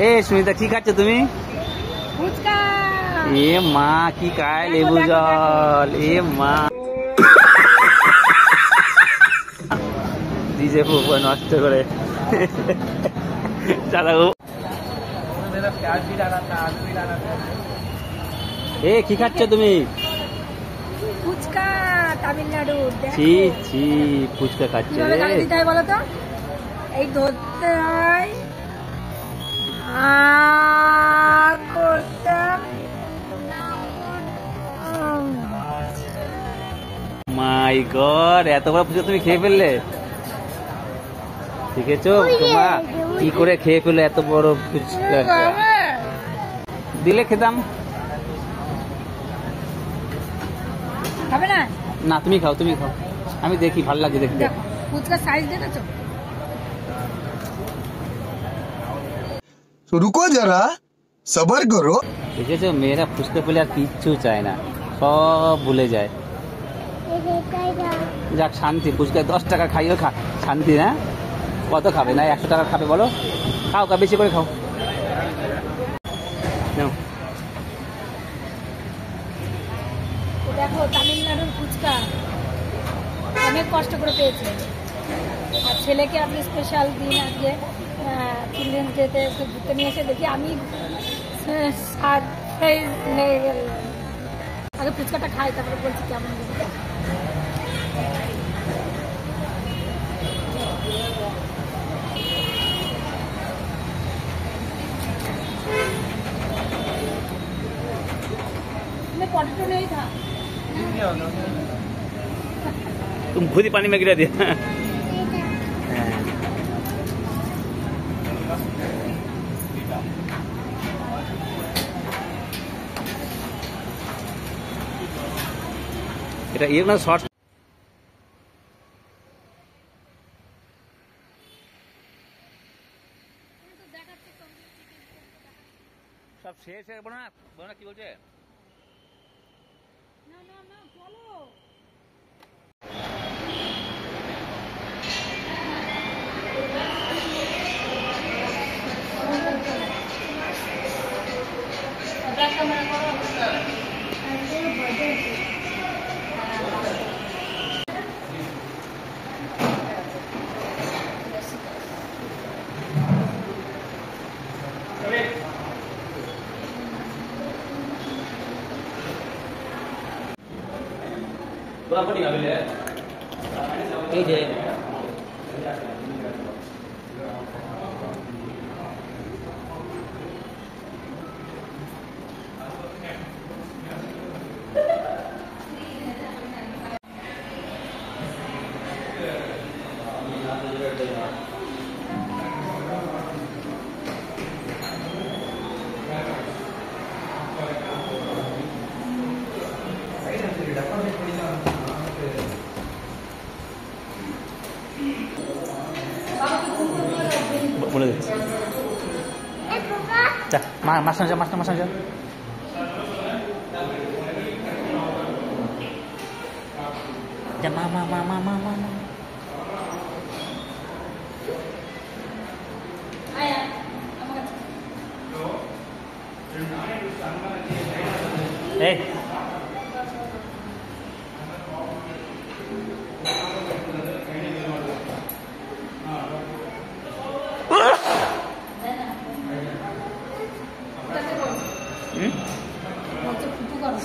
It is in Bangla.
এ সুমিতা কি খাচ্ছ তুমি? এ মা কি খায় লেবু জল। এ মা দিছে পুরো নষ্ট করে। চালাবো। এ কি খাচ্ছ তুমি? ফুচকা তামিলনাড়ু। ছি ছি ফুচকা খাচ্ছে রে। দিতে হয় বলো তো? এই ধরতে হয় মাই গড, এত বড় ফুচকা তুমি খেয়ে ফেললে? দেখেছো তোমা কি করে খেয়ে ফেললে এত বড় ফুচকা? দিলে খেতাম। খাবে না? না তুমি খাও, তুমি খাও, আমি দেখি ভালো লাগে দেখতে। ফুচকা সাইজ দেখেছো? तो रुको जरा सबर करो। দেখেছো মেয়েরা ফুচকা পেলে আর কিচ্ছু চায় না, সব ভুলে যায়। যাক শান্তি, ফুচকা 10 টাকা খাইও খা শান্তি। না কত খাবে? না 100 টাকা খাবে বলো? খাও, বেশি করে খাও। দেখো তামিলনাড়ুর ফুচকা অনেক কষ্ট করে পেয়েছে, আর ছেলেকে আপনি স্পেশাল দিন আজকে চিলড্রেন্স ডেতে ঘুরতে নিয়ে এসে দেখি আমি আগে ফুচকাটা খাই তারপরে বলছি কেমন। पटेटो नहीं था, तुम खुद ही पानी में गिरा दिया। এটা ये ना शॉर्ट सब शेष है। बना बना কি বলছে? না না না চলো। এই যে বলে দিচ্ছি। মাছ না যা, মাছ না যা। মা মা মা মা মা মা মা এই ফুটু করো।